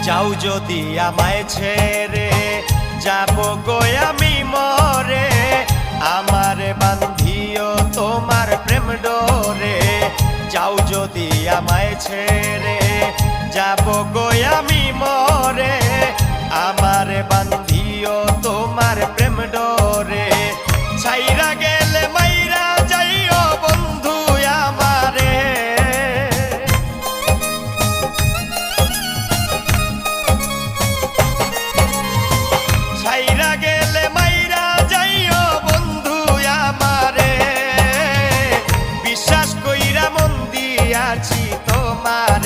যাও যদি আমায় ছেড়ে যাব গো আমি মরে, আমার বান্ধিও তোমার প্রেম ডোরে। যাও যদি আমায় ছেড়ে যাব গো আমি মরে, আমার বান্ধিও তোমার প্রেম ডোরে। ছাইরা গেলে মাইরা যাইও বন্ধু আমারে, ছাইরা গেলে মাইরা যাইও বন্ধু আমারে। বিশ্বাস কইরা মন দিয়াছি তোমার